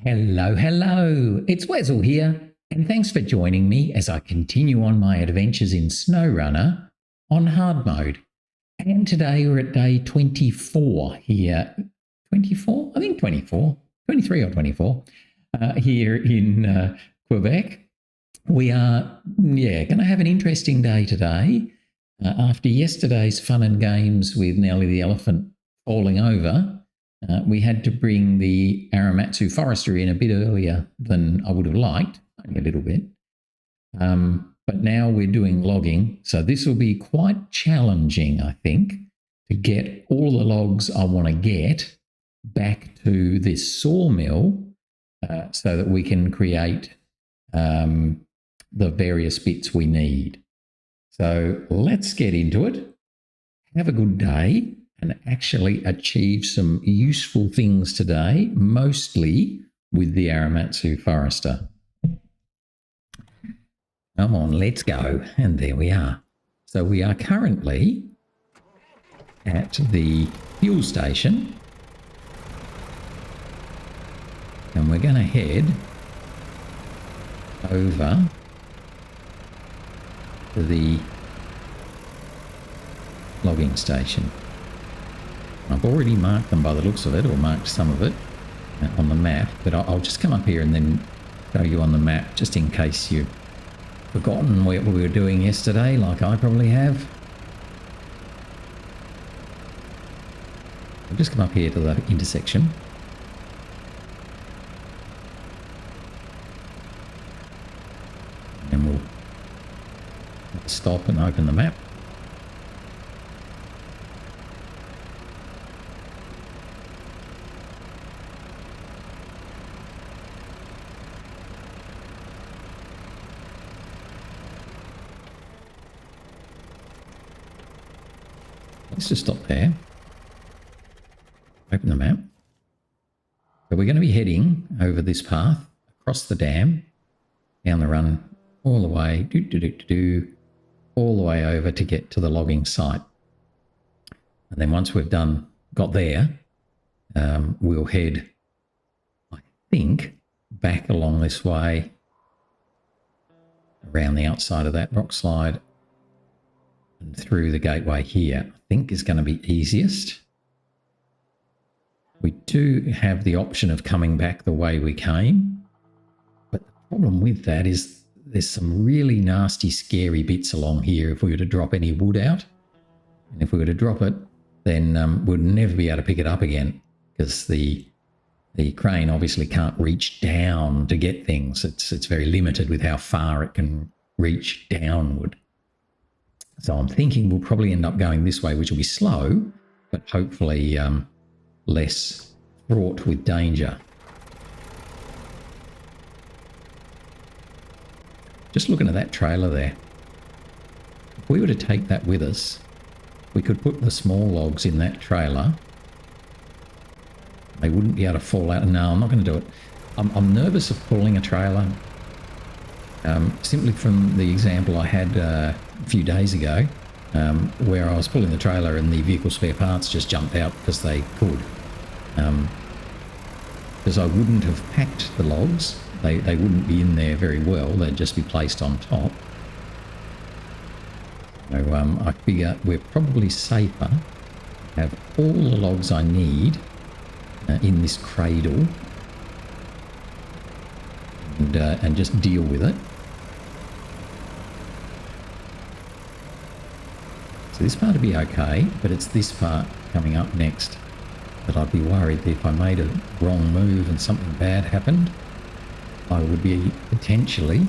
Hello, hello, it's Wessel here, and thanks for joining me as I continue on my adventures in SnowRunner on hard mode. And today we're at day 24 here. 24? I think 24. 23 or 24 here in Quebec. We are, going to have an interesting day today. After yesterday's fun and games with Nellie the elephant falling over, we had to bring the Aramatsu Forester in a bit earlier than I would have liked, only a little bit. But now we're doing logging, so this will be quite challenging, I think, to get all the logs I want to get back to this sawmill so that we can create the various bits we need. So let's get into it. Have a good day and actually achieve some useful things today, mostly with the Aramatsu Forester. Come on, let's go. And there we are. So we are currently at the fuel station. And we're going to head over to the logging station. I've already marked them by the looks of it, or marked some of it on the map, but I'll just come up here and then show you on the map, just in case you've forgotten what we were doing yesterday, like I probably have. I'll just come up here to the intersection. And we'll stop and open the map. Let's just stop there. Open the map. So we're going to be heading over this path, across the dam, down the run, all the way, all the way over to get to the logging site. And then once we've got there, we'll head, I think, back along this way, around the outside of that rock slide, and through the gateway here. I think is going to be easiest. We do have the option of coming back the way we came, but the problem with that is there's some really nasty, scary bits along here if we were to drop any wood out. And if we were to drop it, then we'd never be able to pick it up again, because the crane obviously can't reach down to get things. It's very limited with how far it can reach downward. So I'm thinking we'll probably end up going this way, which will be slow, but hopefully less fraught with danger. Just looking at that trailer there. If we were to take that with us, we could put the small logs in that trailer. They wouldn't be able to fall out. No, I'm not going to do it. I'm nervous of pulling a trailer. Simply from the example I had a few days ago, where I was pulling the trailer and the vehicle spare parts just jumped out because they could. Because I wouldn't have packed the logs, they wouldn't be in there very well, they'd just be placed on top. So I figure we're probably safer to have all the logs I need in this cradle and just deal with it. So this part would be okay, but it's this part coming up next that I'd be worried that if I made a wrong move and something bad happened, I would be potentially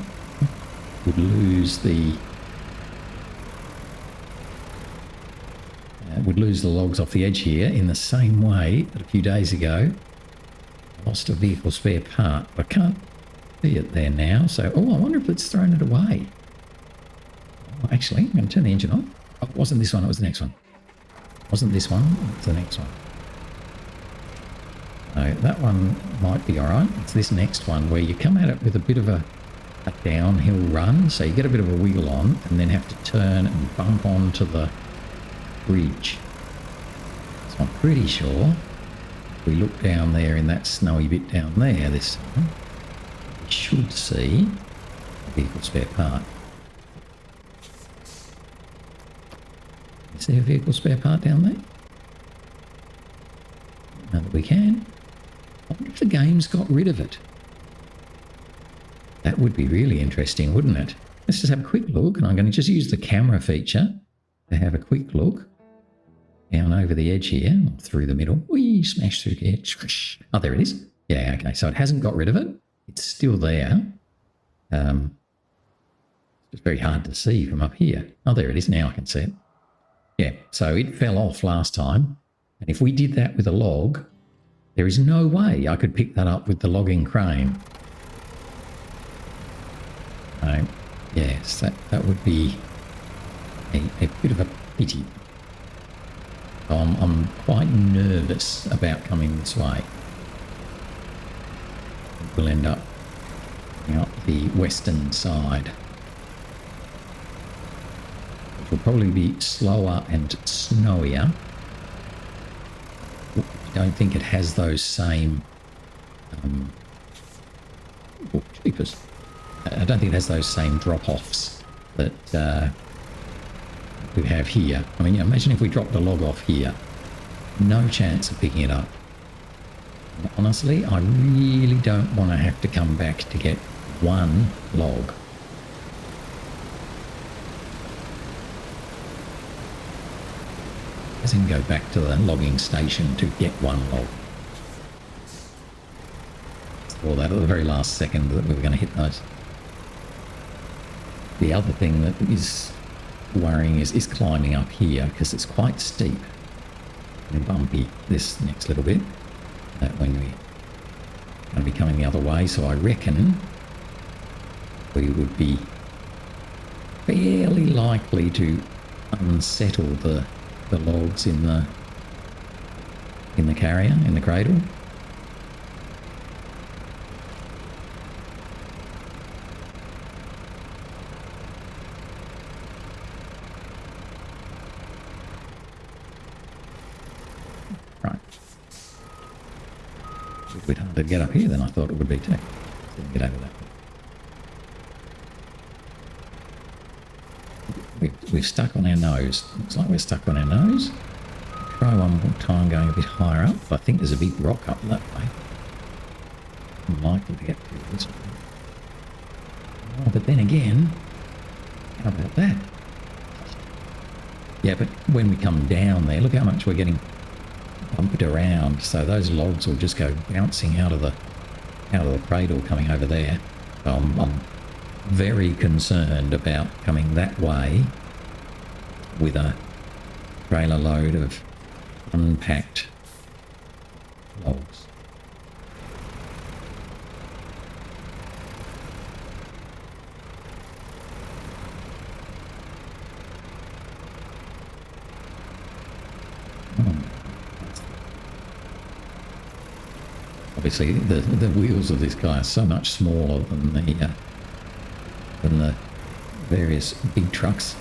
would lose the logs off the edge here, in the same way that a few days ago I lost a vehicle spare part. I can't see it there now, so I wonder if it's thrown it away. Oh, actually, I'm going to turn the engine on. Oh, it wasn't this one, it was the next one. It wasn't this one, it's the next one. So that one might be alright. It's this next one where you come at it with a bit of a downhill run, so you get a bit of a wiggle on and then have to turn and bump onto the bridge. So I'm pretty sure If we look down there in that snowy bit down there this time, we should see a vehicle spare part. Is there a vehicle spare part down there? Now that we can. I wonder if the game's got rid of it. That would be really interesting, wouldn't it? Let's just have a quick look, and I'm going to just use the camera feature to have a quick look down over the edge here, through the middle. Whee, smash through the edge. Oh, there it is. Yeah, okay, so it hasn't got rid of it. It's still there. It's very hard to see from up here. Oh, there it is. Now I can see it. Yeah, so it fell off last time. And if we did that with a log, there is no way I could pick that up with the logging crane. Yes, that would be a bit of a pity. I'm quite nervous about coming this way. We'll end up up the western side, which will probably be slower and snowier. I don't think it has those same cheapers. I don't think it has those same drop-offs that we have here. I mean, imagine if we dropped a log off here. No chance of picking it up. Honestly, I really don't want to have to come back to get one log. As in go back to the logging station to get one log. Or that at the very last second that we were going to hit those. The other thing that is worrying is climbing up here, because it's quite steep and bumpy this next little bit. That when we're going to be coming the other way, so I reckon we would be fairly likely to unsettle the logs in the carrier, in the cradle. Right. It's a bit harder to get up here than I thought it would be too. Let's get over that. We're stuck on our nose. Looks like we're stuck on our nose. Try one more time going a bit higher up. I think there's a big rock up that way. I'm likely to get to this one. Oh, but then again, how about that? Yeah, but when we come down there, look how much we're getting bumped around. So those logs will just go bouncing out of the cradle coming over there. So I'm very concerned about coming that way with a trailer load of unpacked logs. Obviously, the wheels of this guy are so much smaller than the various big trucks.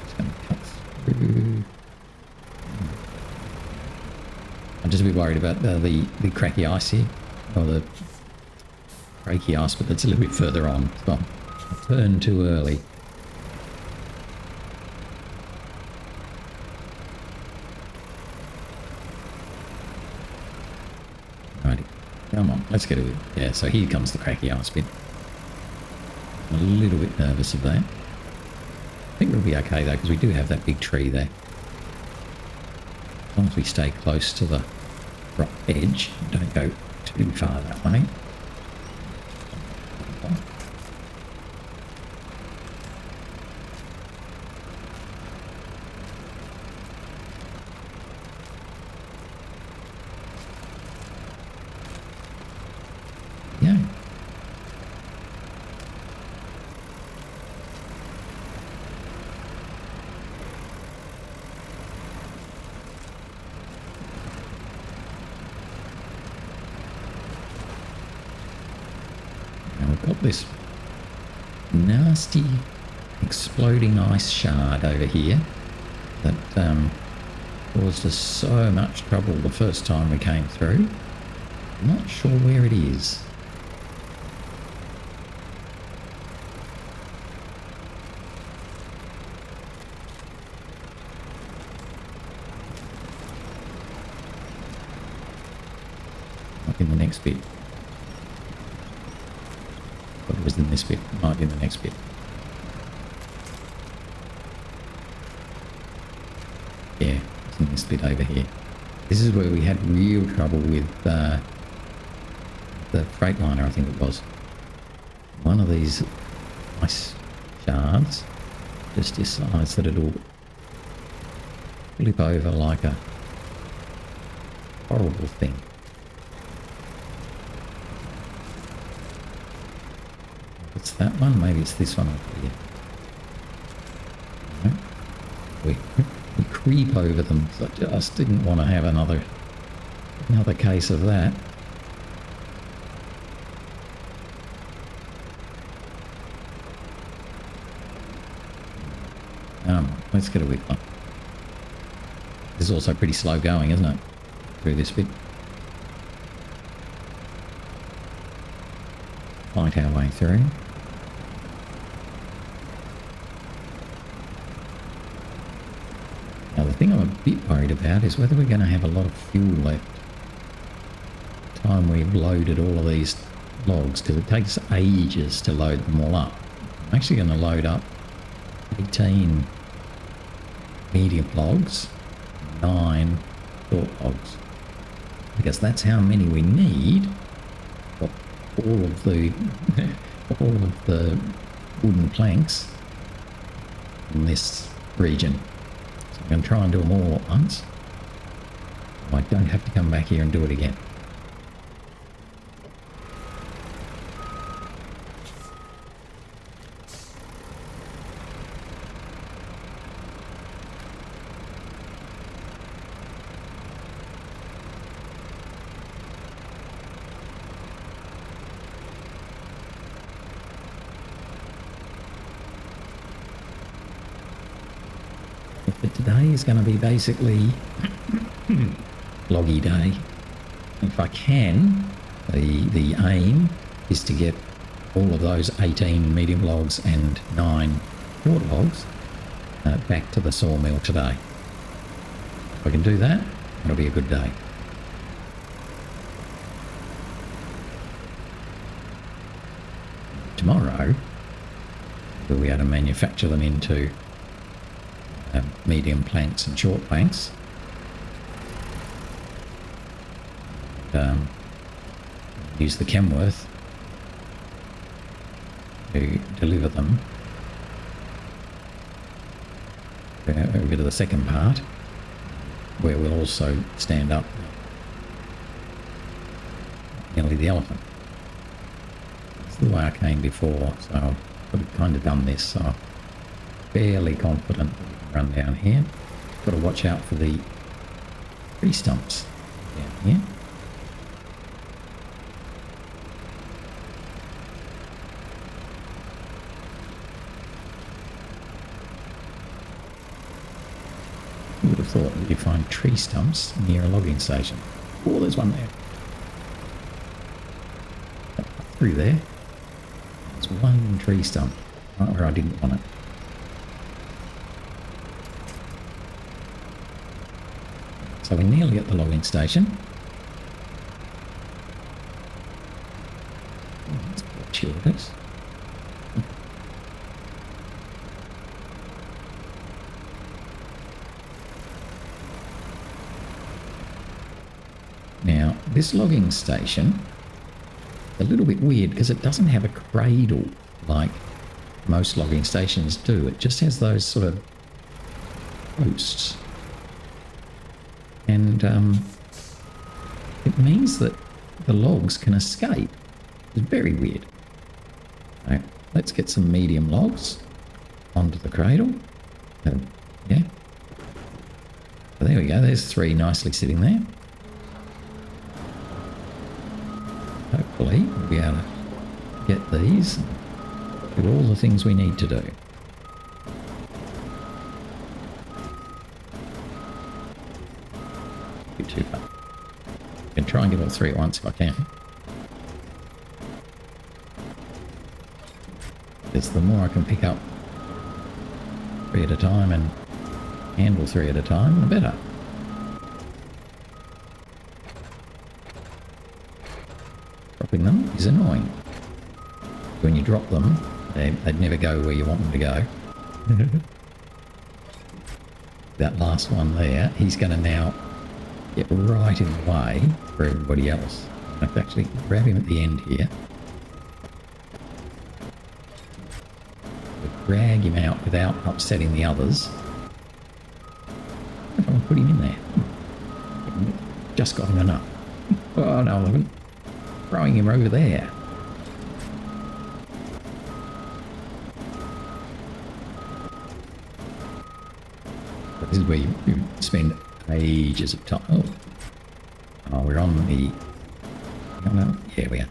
Just going to cut through. I'm just a bit worried about the cracky ice here, or the breaky ice, but that's a little bit further on. So I turned too early. Come on, let's get it. Yeah, so here comes the cracky ice bit. I'm a little bit nervous of that. I think we'll be okay though, because we do have that big tree there. As long as we stay close to the rock edge, don't go too far that way. Yeah. Now we've got this nasty exploding ice shard over here. that caused us so much trouble the first time we came through. I'm not sure where it is. Might be in the next bit. But it was in this bit. Might be in the next bit. Yeah, it's in this bit over here. This is where we had real trouble with the Freightliner, I think it was. One of these ice shards just decides that it'll flip over like a horrible thing. It's that one, maybe it's this one over here. We creep over them. So I just didn't want to have another case of that. Let's get a whip on. This is also pretty slow going, isn't it? Through this bit. Fight our way through. Now the thing I'm a bit worried about is whether we're going to have a lot of fuel left by the time we've loaded all of these logs, because it takes ages to load them all up. I'm actually going to load up 18 medium logs, 9 short logs, because that's how many we need for all of the wooden planks in this region. So I'm going to try and do them all at once. I don't have to come back here and do it again. But today is going to be basically loggy day. If I can, the aim is to get all of those 18 medium logs and 9 short logs back to the sawmill today. If I can do that, it'll be a good day. Tomorrow, we'll be able to manufacture them into medium planks and short planks. Use the Kenworth to deliver them over to the second part, where we'll also stand up nearly the elephant. That's the way I came before, so I've kind of done this, so I'm fairly confident that we can run down here. Got to watch out for the tree stumps down here. You would have thought that you'd find tree stumps near a logging station. Oh, there's one there. Through there. There's one tree stump right where I didn't want it. So we're nearly at the logging station. Oh, that's fortuitous. Now, this logging station is a little bit weird because it doesn't have a cradle like most logging stations do. It just has those sort of posts. And it means that the logs can escape. It's very weird. Right, let's get some medium logs onto the cradle. Yeah. So there we go. There's 3 nicely sitting there. Hopefully we'll be able to get these and do all the things we need to do. be too far. I can try and get all three at once if I can. Because the more I can pick up 3 at a time and handle 3 at a time, the better. Dropping them is annoying. When you drop them, they'd never go where you want them to go. That last one there, he's going to now get right in the way for everybody else. I have to actually grab him at the end here. Drag him out without upsetting the others. I want to put him in there. Just got him enough. Oh no, I haven't. Throwing him over there. This is where you spend ages of time. Oh, we're on the... Yeah, we are.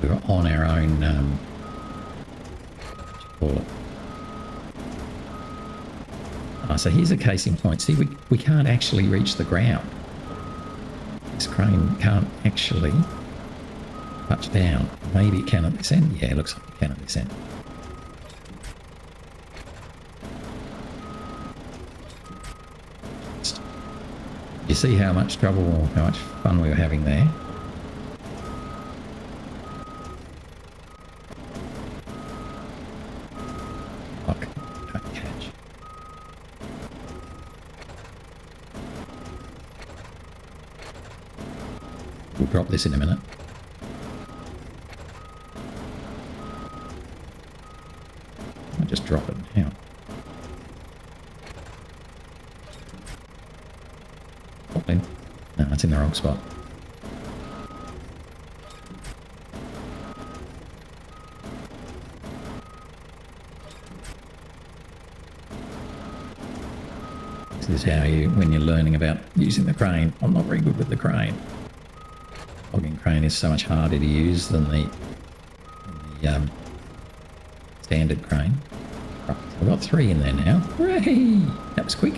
We're on our own... what do you call it? So here's a case in point. See, we can't actually reach the ground. This crane can't actually touch down. Maybe it can at this end. Yeah, it looks like it can at this end. You see how much trouble, how much fun we were having there? Okay, don't catch. We'll drop this in a minute. I'll just drop it now. No, it's in the wrong spot. This is how you, when you're learning about using the crane. I'm not very good with the crane. Logging crane is so much harder to use than the standard crane. Right, so I've got 3 in there now. Hooray! That was quick.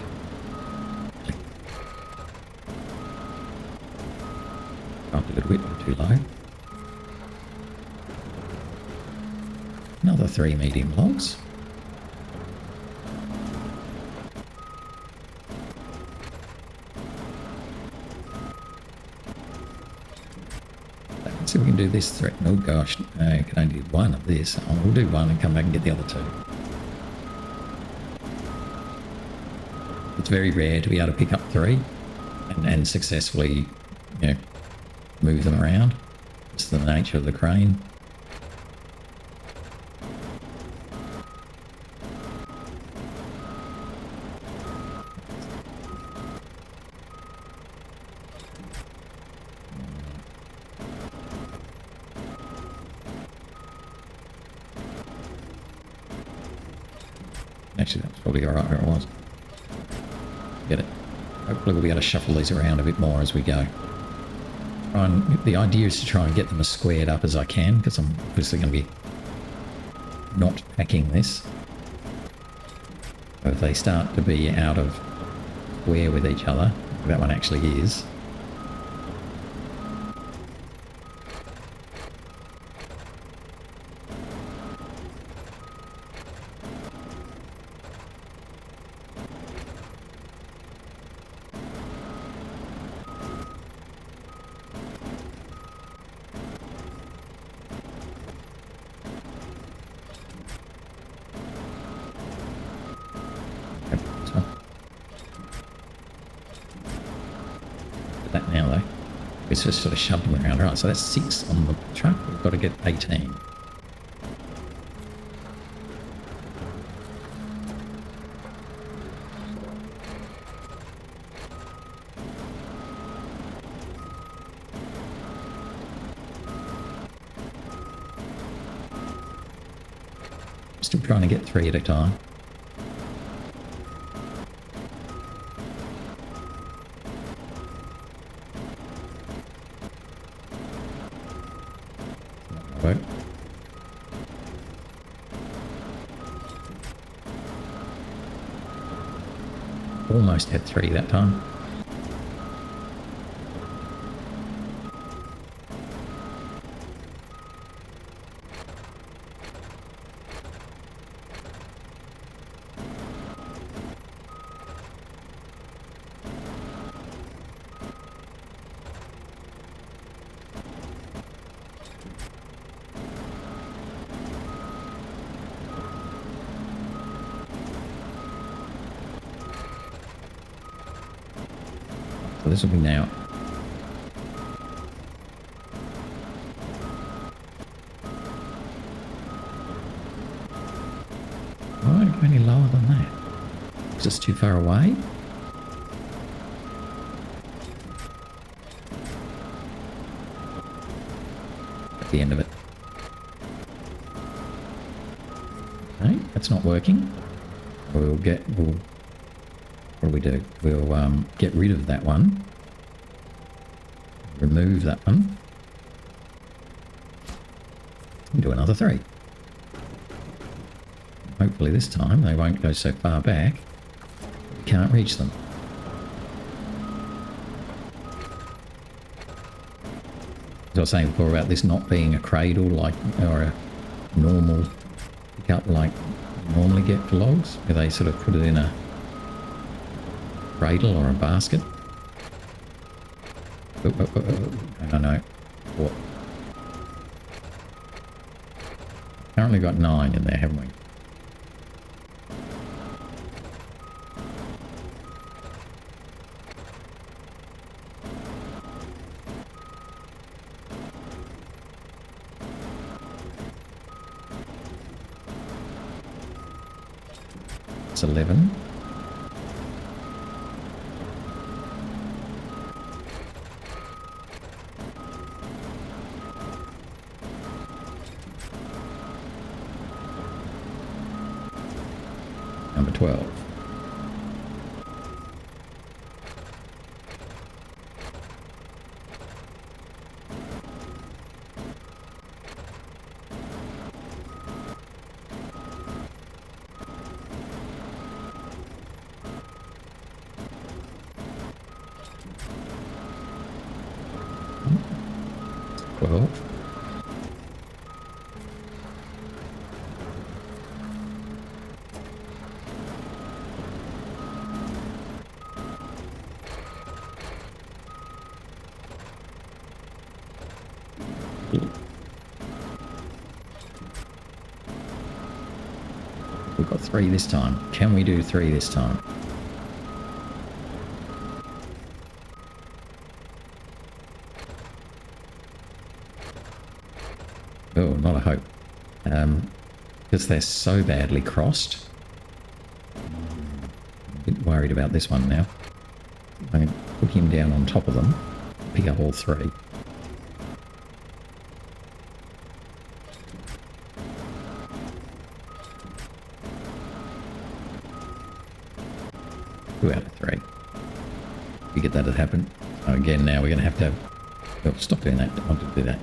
A little bit too low. Another 3 medium logs. Let's see if we can do this threat. Oh gosh, no, I can only do 1 of this. Oh, we'll do 1 and come back and get the other 2. It's very rare to be able to pick up 3 and successfully, you know, move them around. It's the nature of the crane. Actually, that was probably alright where it was. Get it. Hopefully we'll be able to shuffle these around a bit more as we go. The idea is to try and get them as squared up as I can, because I'm obviously going to be not packing this. So if they start to be out of square with each other, that one actually is. That now though, it's just sort of shoved them around. Right, so that's 6 on the truck. We've got to get 18. Still trying to get 3 at a time. Right. Almost had 3 that time. So this will be now. Why won't it go any lower than that? Is this too far away? At the end of it. Okay, that's not working. What do we do? We'll get rid of that one. Remove that one. And do another 3. Hopefully this time they won't go so far back. We can't reach them. As I was saying before about this not being a cradle like, or a normal pickup like you normally get for logs, where they sort of put it in a cradle or a basket. No. What? Currently got 9 in there, haven't we? It's 11. Number 12. We've got 3 this time. Can we do 3 this time? Oh, not a hope. Because they're so badly crossed. I'm a bit worried about this one now. I'm going to put him down on top of them. Pick up all 3. Two out of 3. You get that to happen. So again, now we're going to have to... Oh, stop doing that. Don't want to do that.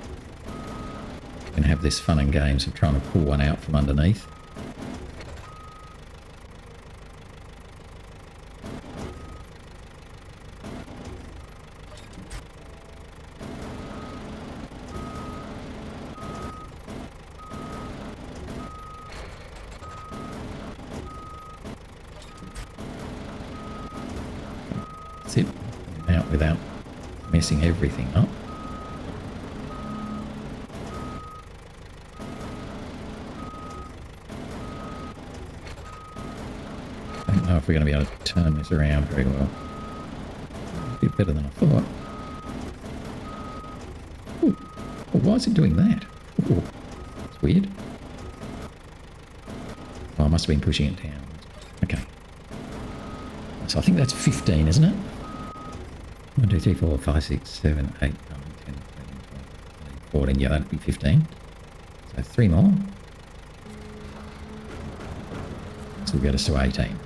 We're going to have this fun and games of trying to pull one out from underneath. That's it. Out without messing everything up. I don't know if we're going to be able to turn this around very well. A bit better than I thought. Ooh. Oh, why is it doing that? Ooh. That's weird. Oh, I must have been pushing it down. Okay. So I think that's 15, isn't it? 1, 2, 3, 4, 5, 6, 7, 8, 9, 10, 11, 12, 14. Yeah, that'd be 15. So 3 more. This will get us to 18.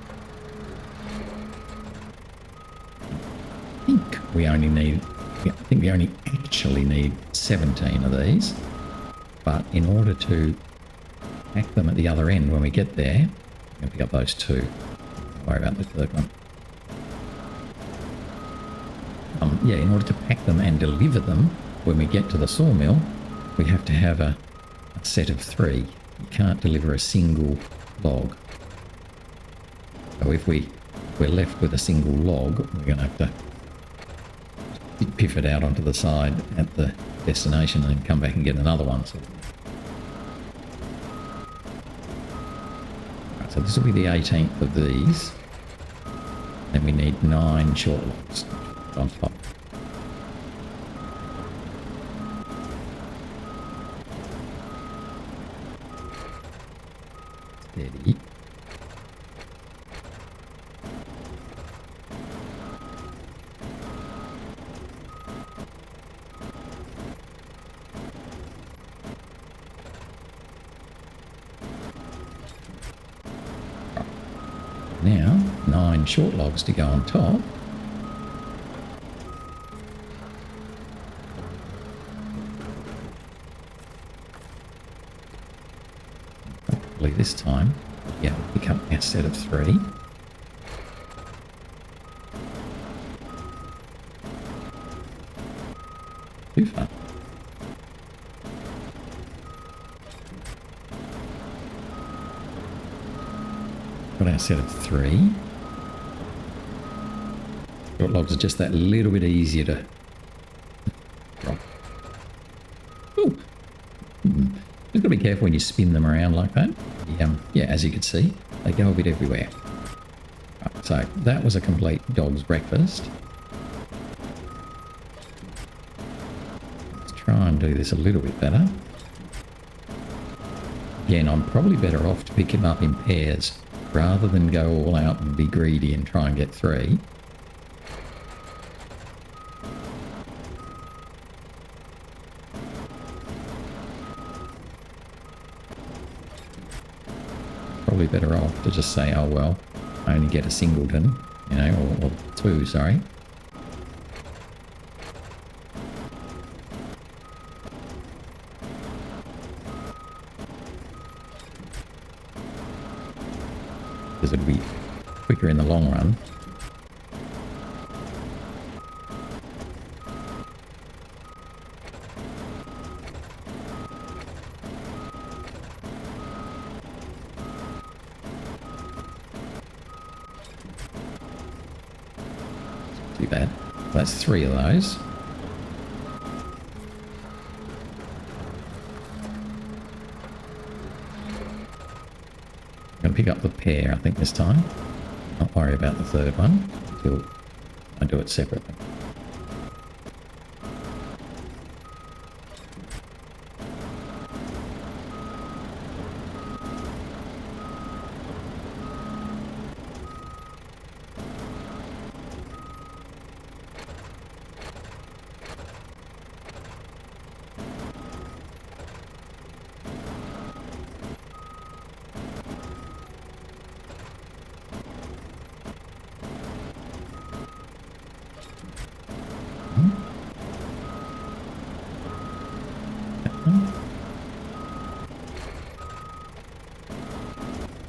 I think we only actually need 17 of these. But in order to pack them at the other end when we get there, I'm going to pick up those 2. Don't worry about the third one. Yeah, in order to pack them and deliver them when we get to the sawmill, we have to have a set of 3. You can't deliver a single log. So if we're left with a single log, we're going to have to piff it out onto the side at the destination and then come back and get another one. So this will be the 18th of these. Then we need 9 short logs. on top. Steady. Now, 9 short logs to go on top. Hopefully this time, yeah, pick up our set of 3. Too far. Got our set of 3. Short logs are just that little bit easier to drop. Ooh. Just got to be careful when you spin them around like that. Yeah, as you can see, they go a bit everywhere. Right, so that was a complete dog's breakfast. Let's try and do this a little bit better. Again, I'm probably better off to pick him up in pairs rather than go all out and be greedy and try and get 3. Probably better off to just say, oh well, I only get a singleton, you know, or 2, sorry. Because it'll be quicker in the long run. Too bad. That's 3 of those. I'm going to pick up the pair, I think, this time. Not worry about the 3rd one until I do it separately.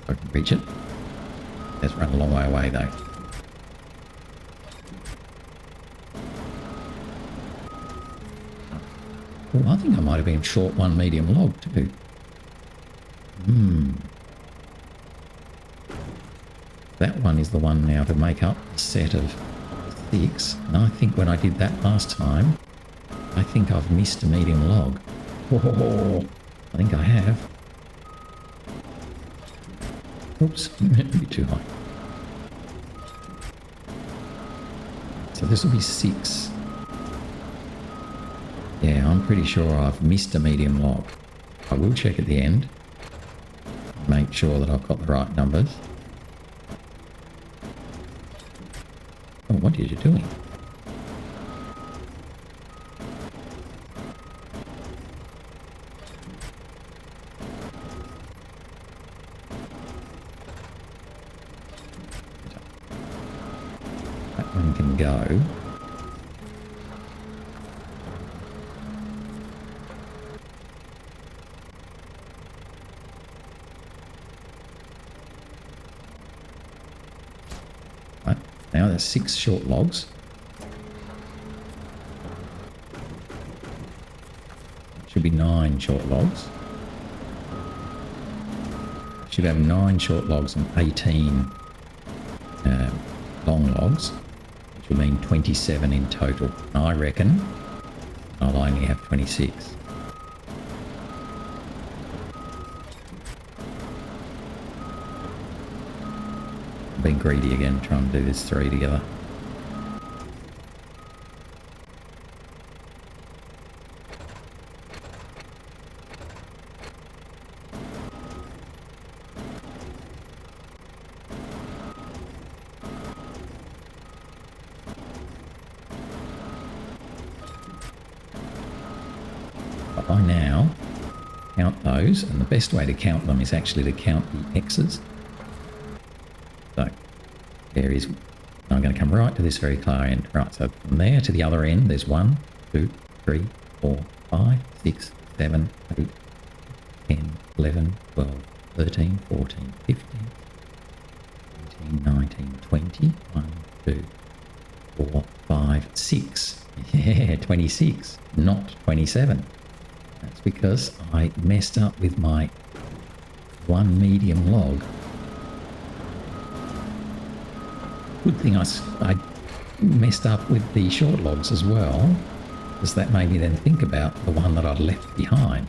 I can reach it. Let's run a long way away though. Oh, I think I might have been short 1 medium log too. That one is the one now to make up a set of 6. And I think when I did that last time, I think I've missed a medium log. Oh, I think I have. Oops, maybe too high. So this will be 6. Yeah, I'm pretty sure I've missed a medium log. I will check at the end. Make sure that I've got the right numbers. Oh, what are you doing? That one can go. Right, now there's 6 short logs. Should be 9 short logs. Should have 9 short logs and 18 long logs, which will mean 27 in total. I reckon I'll only have 26. I'm being greedy again, trying to do this 3 together. if I now count those, and the best way to count them is actually to count the X's. So there is, I'm going to come right to this very far end. Right, so from there to the other end, there's 1, 2, 3, 4, 5, 6, 7, 8, 10, 11, 12, 13, 14, 15, 18, 19, 20, 1, 2, 4, 5, 6. Yeah, 26, not 27. That's because I messed up with my one medium log. Good thing I messed up with the short logs as well, because that made me then think about the one that I'd left behind.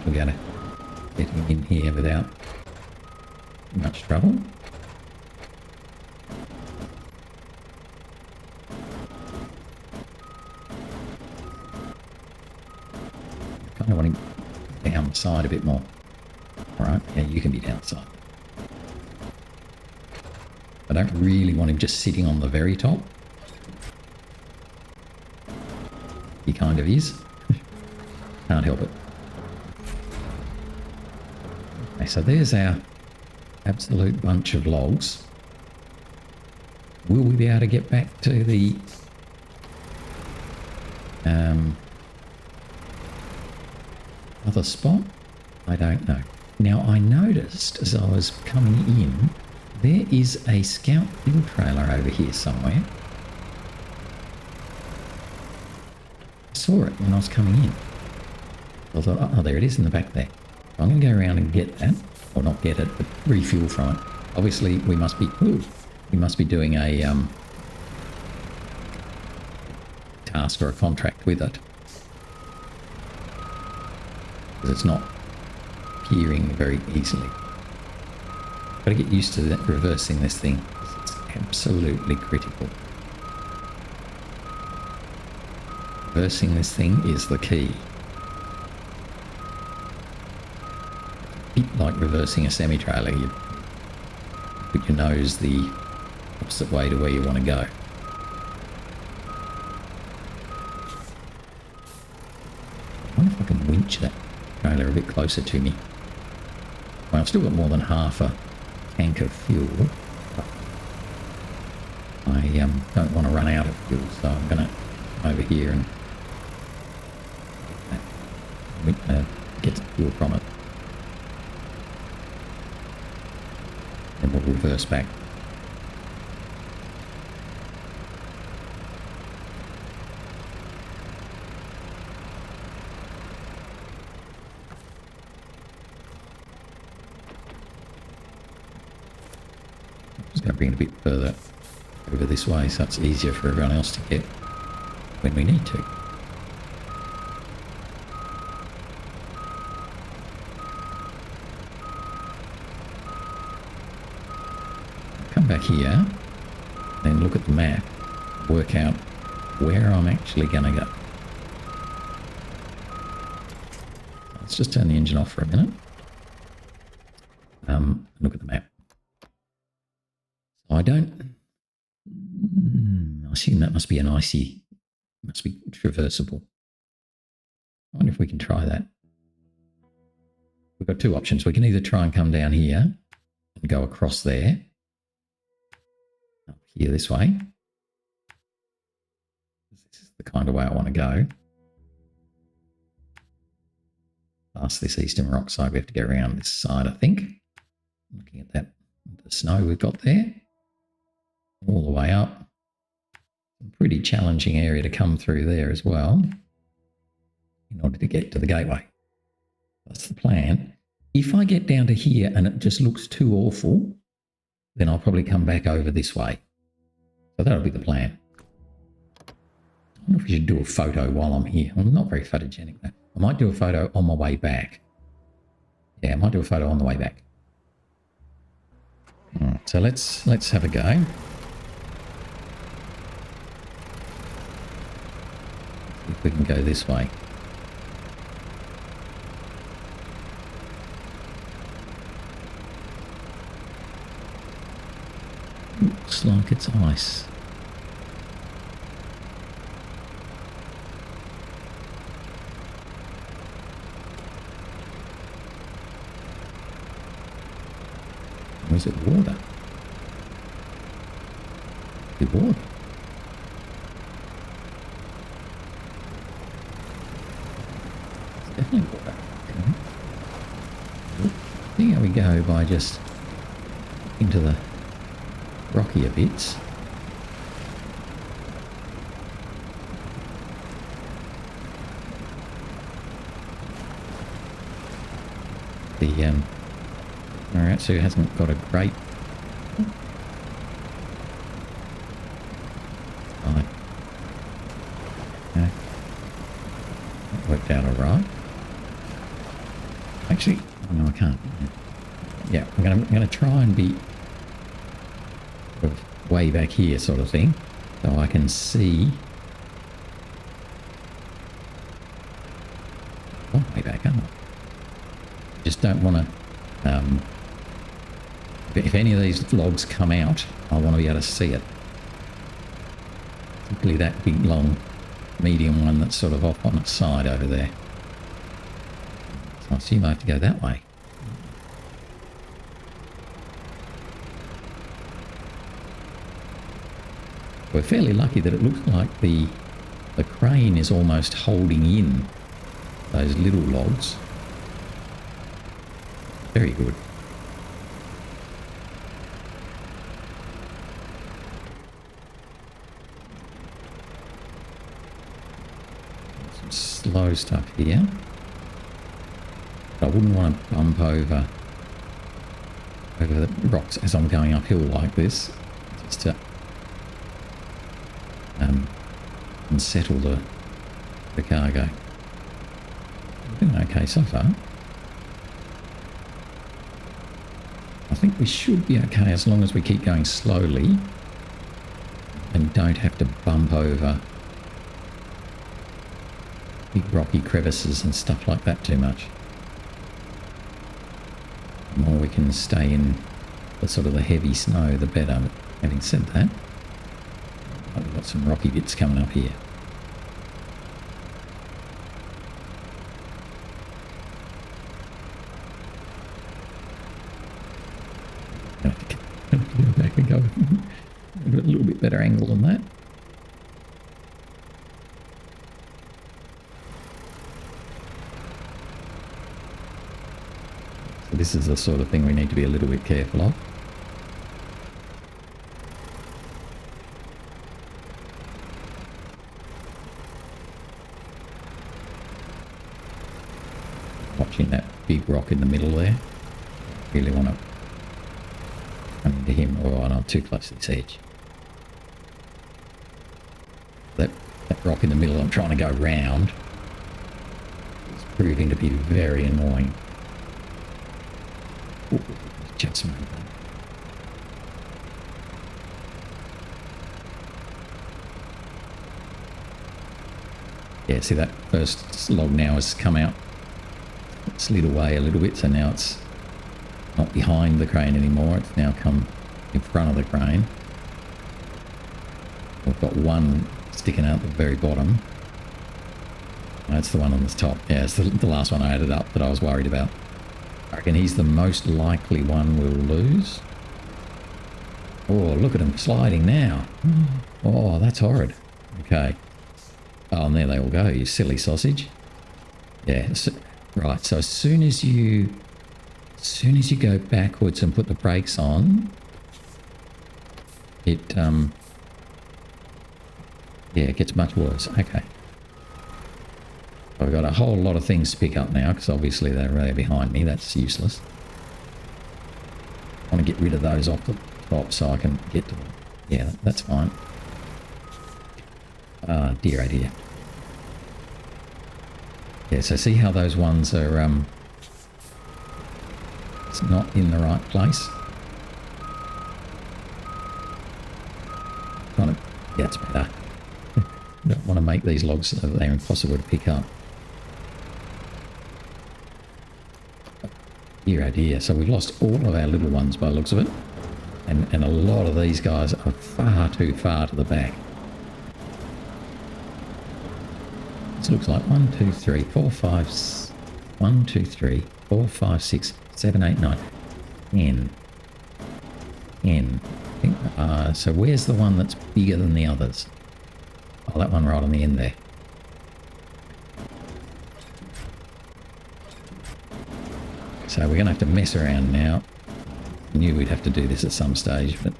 We're going to get him in here without much trouble. I kind of want him down the side a bit more. Alright, yeah, you can be downside. I don't really want him just sitting on the very top. He kind of is. Can't help it. Okay, so there's our absolute bunch of logs. Will we be able to get back to the other spot? I don't know. Now, I noticed as I was coming in, there is a scout field trailer over here somewhere. I saw it when I was coming in. I thought, oh, there it is in the back there. I'm going to go around and get that, or not get it, but refuel from it. Obviously, we must be doing a task or a contract with it, because it's not appearing very easily. Got to get used to that, reversing this thing. It's absolutely critical. Reversing this thing is the key. A bit like reversing a semi-trailer. You put your nose the opposite way to where you want to go. I wonder if I can winch that trailer a bit closer to me. Well, I've still got more than half a tank of fuel. I don't want to run out of fuel, so I'm going to come over here and get the fuel from it. Then we'll reverse back. Just going to bring it a bit further over this way so it's easier for everyone else to get when we need to. Come back here and look at the map, work out where I'm actually going to go. Let's just turn the engine off for a minute. Look at the map. I don't... I assume that must be an icy... must be traversable. I wonder if we can try that. We've got two options. We can either try and come down here and go across there. Up here this way. This is the kind of way I want to go. Past this eastern rock side, we have to go around this side, I think. Looking at that, the snow we've got there. All the way up. A pretty challenging area to come through there as well, in order to get to the gateway. That's the plan. If I get down to here and it just looks too awful, then I'll probably come back over this way. So that'll be the plan. I wonder if we should do a photo while I'm here. I'm not very photogenic though. I might do a photo on my way back. Yeah, I might do a photo on the way back. All right, so let's have a go. If we can go this way. Looks like it's ice. is it water? The water. It's definitely water. Okay. See how we go by just into the rockier bits. The Aramatsu hasn't got a great okay. That worked out alright. Actually, no, I can't. Yeah, I'm gonna try and be sort of way back here, sort of thing, so I can see. Oh, way back, aren't I? Just don't want to. If any of these logs come out, I want to be able to see it. Particularly that big, long, medium one that's sort of off on its side over there. So I assume I have to go that way. We're fairly lucky that it looks like the crane is almost holding in those little logs. Very good. Some slow stuff here. But I wouldn't want to bump over the rocks as I'm going uphill like this, just to unsettle the cargo. Doing okay so far. I think we should be okay as long as we keep going slowly and don't have to bump over big rocky crevices and stuff like that too much. The more we can stay in the sort of the heavy snow, the better. But having said that, we've got some rocky bits coming up here. Go back and go a little bit better angle than that. So this is the sort of thing we need to be a little bit careful of. Watching that big rock in the middle there. Really want to come into him, or not too close to this edge. That rock in the middle I'm trying to go round is proving to be very annoying. Ooh, just a moment. Yeah, see that first log now has come out, slid away a little bit, so now it's not behind the crane anymore, it's now come in front of the crane. We've got one sticking out the very bottom. That's the one on the top. Yeah, it's the last one I added up that I was worried about. I reckon he's the most likely one we'll lose. Oh, look at him sliding now. Oh, that's horrid. Okay. Oh, and there they all go, you silly sausage. Yeah, so, right, so as soon as you go backwards and put the brakes on, it it gets much worse. Okay. I've got a whole lot of things to pick up now, because obviously they're right behind me. That's useless. I want to get rid of those off the top so I can get to them. Yeah, that's fine. Dear, oh dear. Yeah, so see how those ones are, it's not in the right place. Trying to, yeah, it's better. Don't want to make these logs so that they're impossible to pick up. Dear, oh dear. So we've lost all of our little ones by the looks of it. And a lot of these guys are far too far to the back. This looks like 1, 2, 3, 4, 5, 1, 2, 3, 4, 5, 6, 7, 8, 9, 10. 10. I think, so where's the one that's bigger than the others? Oh, that one right on the end there. So we're going to have to mess around now. I knew we'd have to do this at some stage, but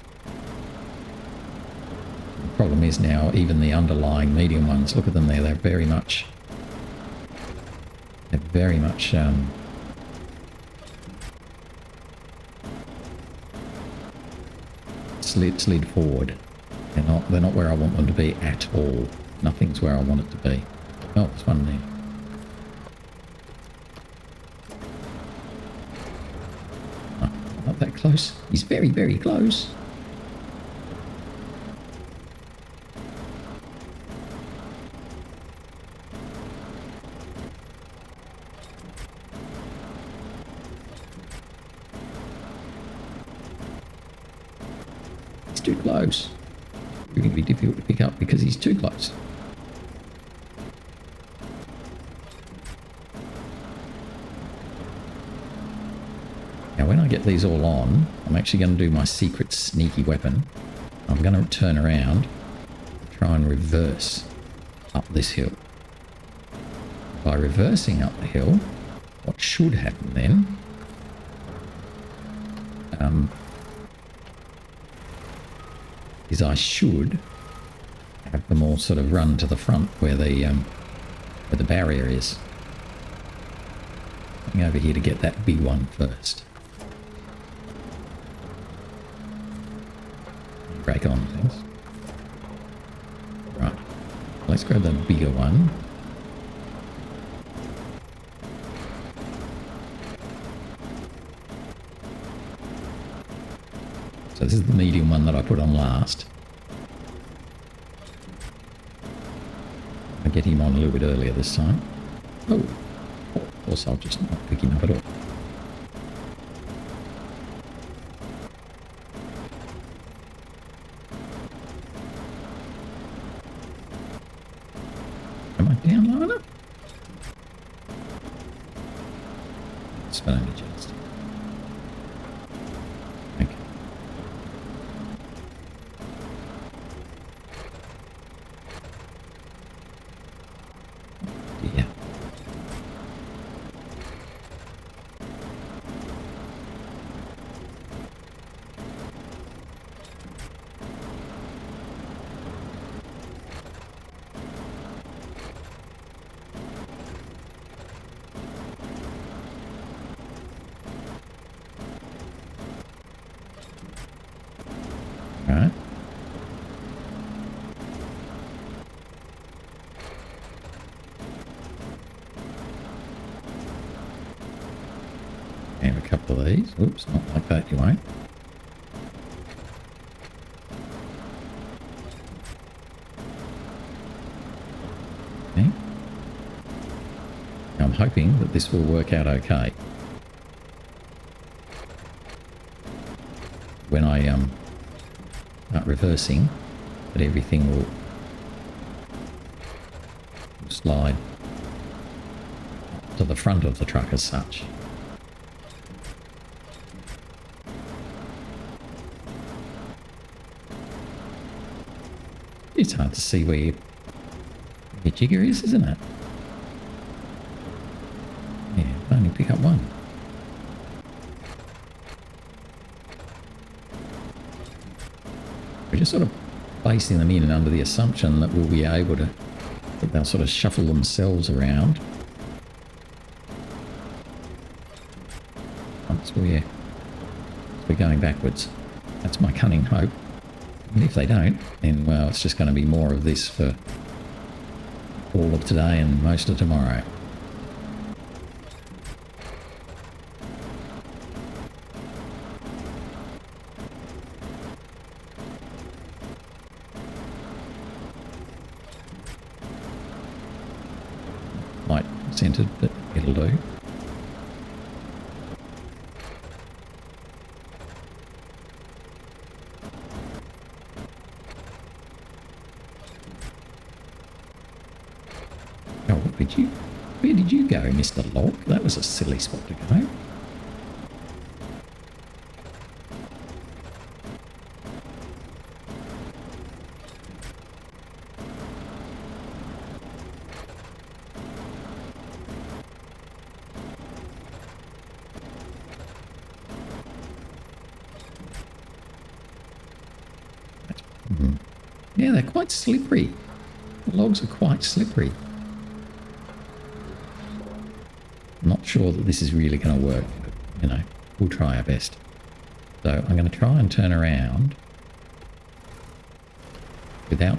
the problem is now even the underlying medium ones, look at them there, they're very much slid forward. They're not where I want them to be at all. Nothing's where I want it to be. Oh, there's one there. Oh, not that close. He's very, very close. He's too close. It's going to be difficult to pick up because he's too close. Now when I get these all on, I'm actually going to do my secret sneaky weapon. I'm going to turn around, try and reverse up this hill. By reversing up the hill, what should happen then is I should have them all sort of run to the front where the barrier is. I'm over here to get that big one first. Break on things. Right, let's grab the bigger one. So this is the medium one that I put on last. I'll get him on a little bit earlier this time. Oh, of course I'll just not pick him up at all. Am I down low enough? It's only just. Okay. Yeah. Right. And a couple of these. Oops, not like that, you won't. Okay. Now I'm hoping that this will work out okay. When I start reversing, that everything will slide to the front of the truck as such. It's hard to see where your jigger is, isn't it? Yeah, I only pick up one. We're just sort of placing them in and under the assumption that we'll be able to, that they'll sort of shuffle themselves around once we're going backwards. That's my cunning hope. And if they don't, then, well, it's just going to be more of this for all of today and most of tomorrow. Light centered, but it'll do. Oh, where did you go, Mr. Log? That was a silly spot to go. Yeah, they're quite slippery. The logs are quite slippery. I'm not sure that this is really going to work, but, you know, we'll try our best. So I'm going to try and turn around without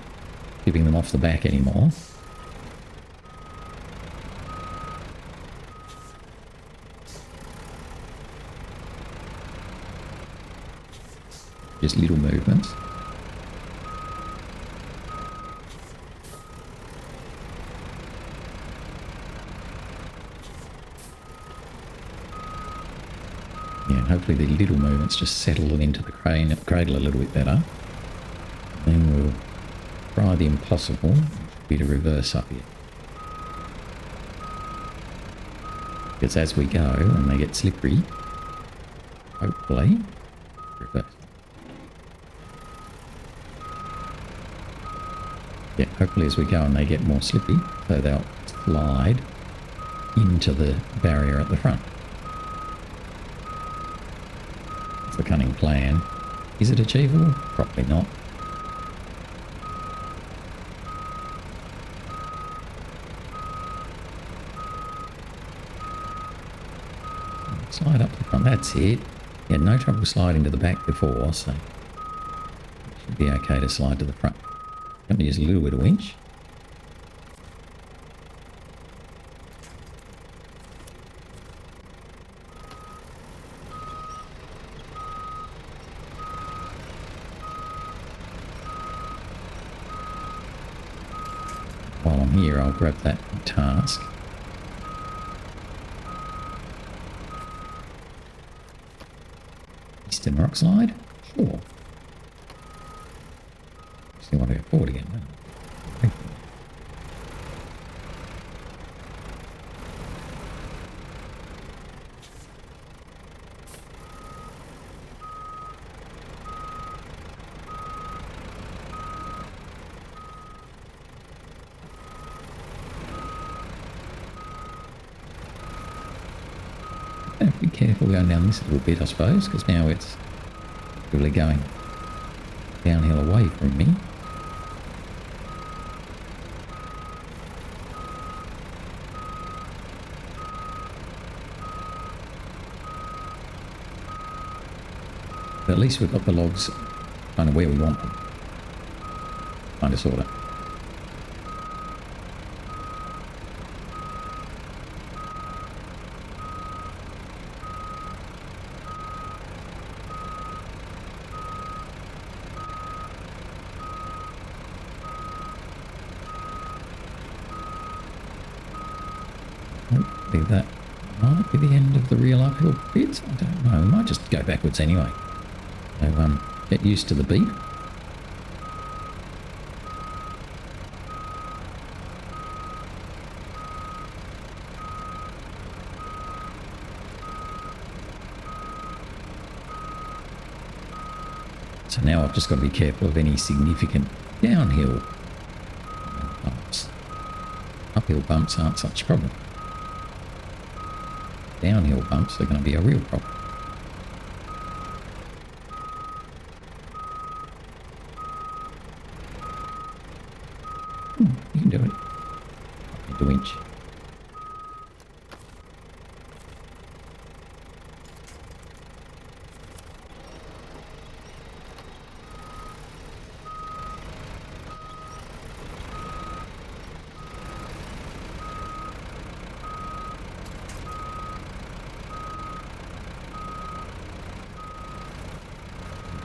giving them off the back anymore. Just little movements. Yeah, and hopefully the little movements just settle them into the cradle a little bit better. Then we'll try the impossible, which will be to reverse up here. Because as we go and they get slippery, hopefully reverse. Yeah, hopefully as we go and they get more slippy, so they'll slide into the barrier at the front. That's the cunning plan. Is it achievable? Probably not. Slide up the front, that's it. Yeah, no trouble sliding to the back before, so it should be okay to slide to the front. Going to use a little bit of winch. While I'm here, I'll grab that task. Eastern rock slide? Sure. Just want to go forward again. Okay. Be careful going down this little bit, I suppose, because now it's really going downhill away from me. But at least we've got the logs kind of where we want them. Kind of, sort of. Hopefully that might be the end of the real uphill bits. I don't know. We might just go backwards anyway. So get used to the beat. So now I've just got to be careful of any significant downhill bumps. Uphill bumps aren't such a problem. Downhill bumps are going to be a real problem. You can do it. Need the winch.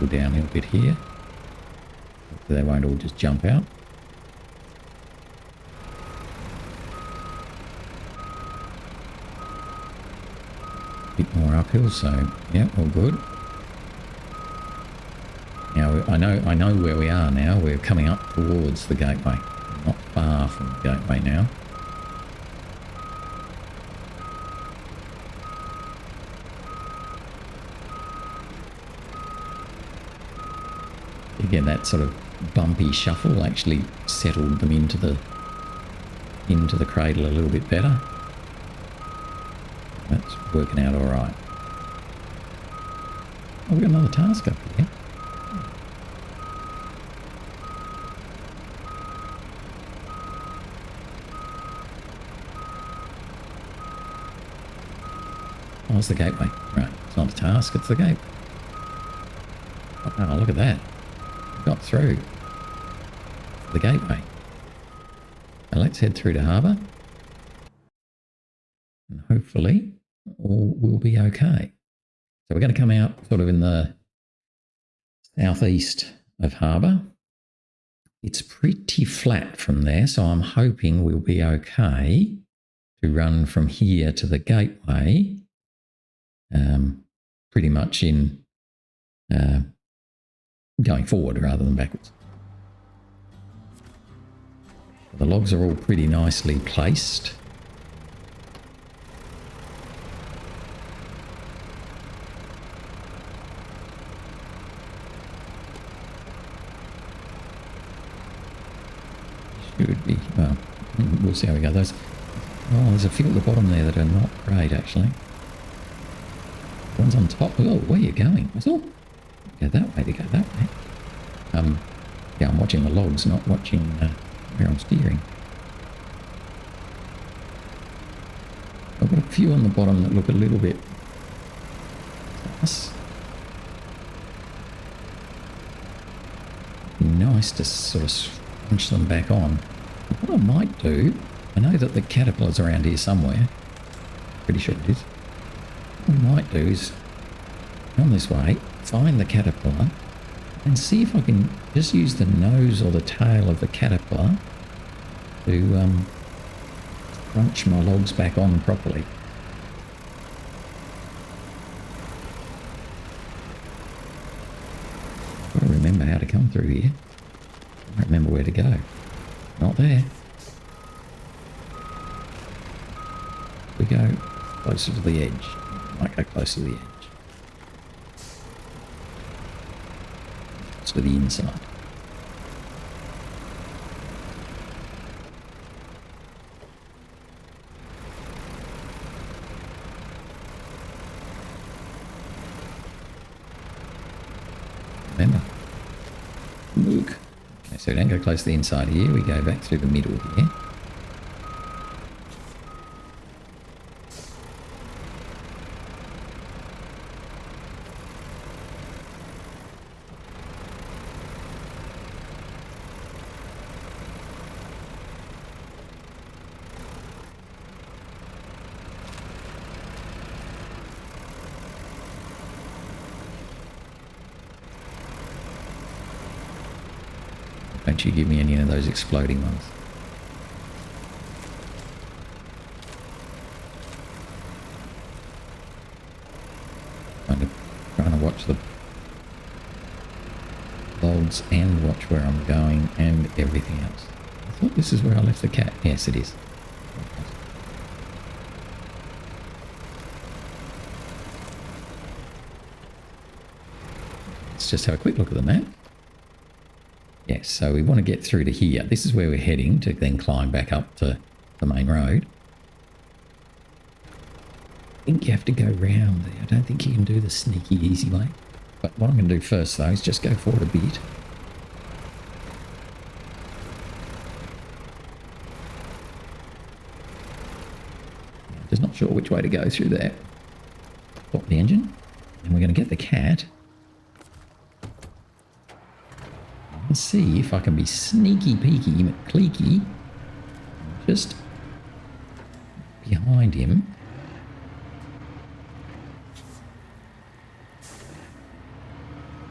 Go downhill a bit here. Hopefully they won't all just jump out. Bit more uphill, so yeah, all good. Now I know where we are now. We're coming up towards the gateway, not far from the gateway now. Again, that sort of bumpy shuffle actually settled them into the cradle a little bit better. That's working out all right. Oh, we've got another task up here. Oh, it's the gateway. Right, it's not a task, it's the gateway. Oh, look at that. Got through the gateway. Now let's head through to harbour. And hopefully all will be okay. So we're going to come out sort of in the southeast of harbour. It's pretty flat from there, so I'm hoping we'll be okay to run from here to the gateway pretty much in going forward rather than backwards. The logs are all pretty nicely placed. Should be, well, we'll see how we go. Those, oh, there's a few at the bottom there that are not great actually. One's on top. Oh, where are you going? Oh, go that way to go that way. Yeah, I'm watching the logs, not watching where I'm steering. I've got a few on the bottom that look a little bit nice. Be nice to sort of scrunch them back on. What I might do, I know that the caterpillar's around here somewhere. Pretty sure it is. What I might do is come this way, find the caterpillar, and see if I can just use the nose or the tail of the caterpillar to crunch my logs back on properly. I've got to remember how to come through here. I don't remember where to go. Not there. We go closer to the edge. Might go closer to the edge. To the inside. Remember, look. Okay, so we don't go close to the inside here. We go back through the middle here. Don't you give me any of those exploding ones. Trying to watch the logs and watch where I'm going and everything else. I thought this is where I left the cat. Yes, it is. Let's just have a quick look at the map. Yes, so we want to get through to here. This is where we're heading to then climb back up to the main road. I think you have to go round there. I don't think you can do the sneaky easy way. But what I'm going to do first though is just go forward a bit. Just not sure which way to go through there. Stop the engine. And we're going to get the cat. Let's see if I can be sneaky peeky McCleeky. Just behind him.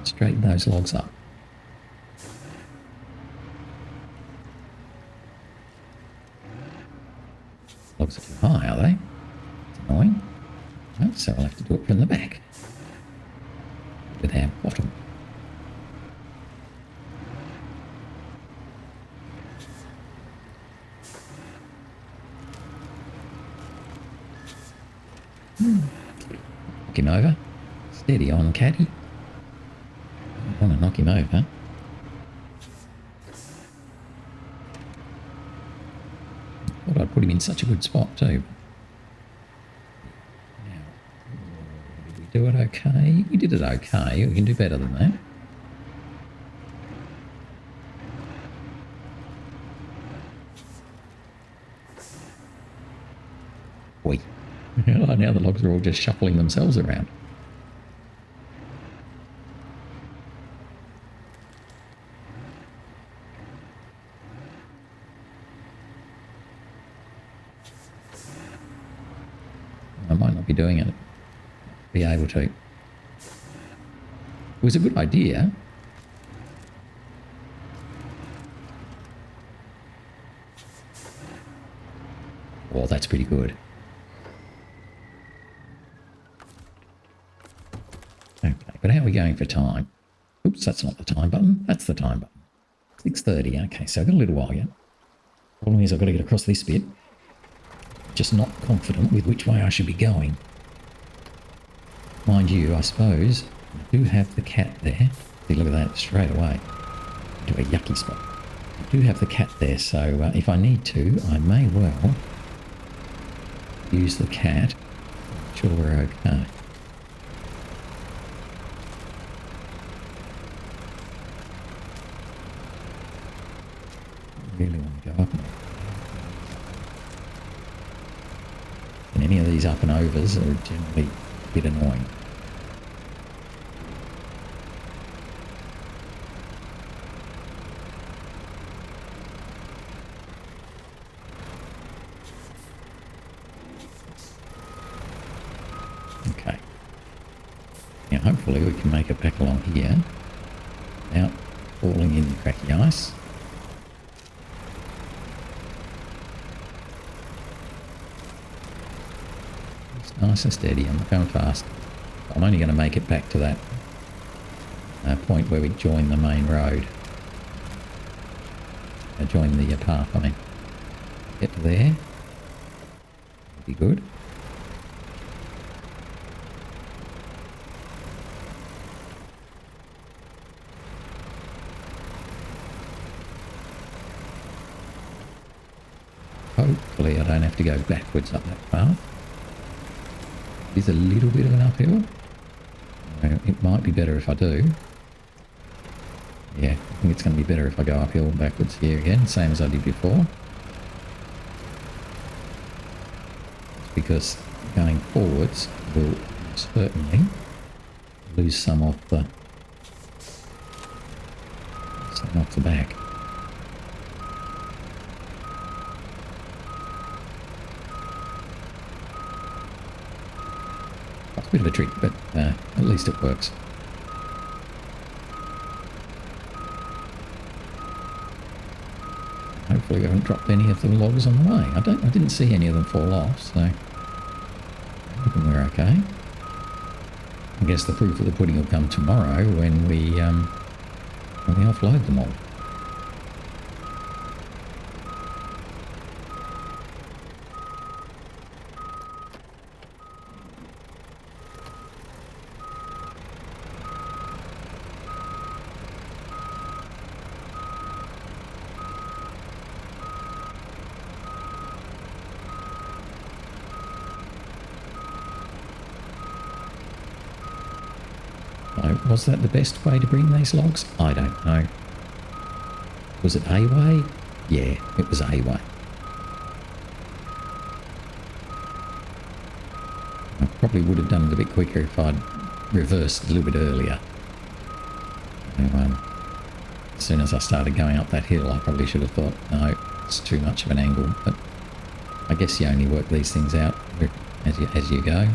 Straighten those logs up. Logs are too high, are they? It's annoying. Oh, so I'll have to do it from the back. With our bottom. Knock him over. Steady on, caddy. I want to knock him over. Thought I'd put him in such a good spot too. Now, did we do it okay? We did it okay. We can do better than that. Oi. Now the logs are all just shuffling themselves around. I might not be doing it. Be able to. It was a good idea. Oh, that's pretty good. Okay, but how are we going for time? Oops, that's not the time button. That's the time button. 6:30. Okay, so I've got a little while yet. Problem is I've got to get across this bit. Just not confident with which way I should be going. Mind you, I suppose I do have the cat there. See, look at that, straight away. Into a yucky spot. I do have the cat there, so if I need to, I may well use the cat. I'm sure we're okay. I really want to go up now. And any of these up and overs are generally a bit annoying. Okay. Now hopefully we can make it back along here without falling in the cracky ice. It's nice and steady. I'm not going fast. I'm only going to make it back to that point where we join the main road. Join the path, I mean. Get to there. Be good. Hopefully I don't have to go backwards up that path. It's a little bit of an uphill. It might be better if I do. Yeah, I think it's going to be better if I go uphill and backwards here again, same as I did before. It's because going forwards will certainly lose some off the back. It's a bit of a trick, but at least it works. Hopefully we haven't dropped any of the logs on the way. I didn't see any of them fall off, so I think we're okay. I guess the proof of the pudding will come tomorrow when we offload them all. Was that the best way to bring these logs? I don't know. Was it a way? Yeah, it was a way. I probably would have done it a bit quicker if I'd reversed a little bit earlier. As soon as I started going up that hill, I probably should have thought, no, it's too much of an angle. But I guess you only work these things out as you go.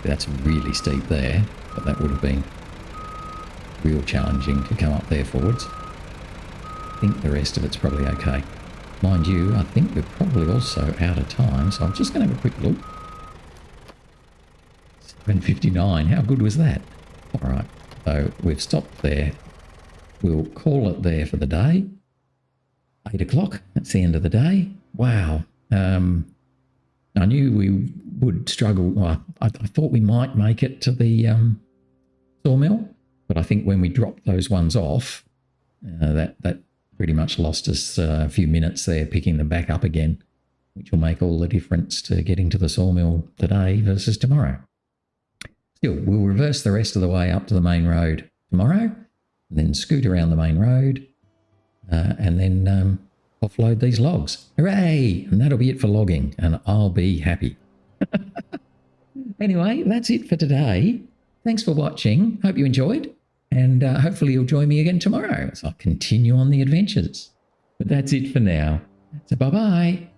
That's really steep there, but that would have been real challenging to come up there forwards. I think the rest of it's probably okay. Mind you, I think we're probably also out of time, so I'm just going to have a quick look. 7:59, how good was that? Alright, so we've stopped there. We'll call it there for the day. 8 o'clock, that's the end of the day. Wow. I knew we would struggle. Well, I thought we might make it to the sawmill, but I think when we dropped those ones off, that pretty much lost us a few minutes there picking them back up again, which will make all the difference to getting to the sawmill today versus tomorrow. Still, we'll reverse the rest of the way up to the main road tomorrow, and then scoot around the main road, and then offload these logs. Hooray! And that'll be it for logging, and I'll be happy. Anyway, that's it for today. Thanks for watching. Hope you enjoyed, and hopefully you'll join me again tomorrow as I'll continue on the adventures. But that's it for now. So bye-bye.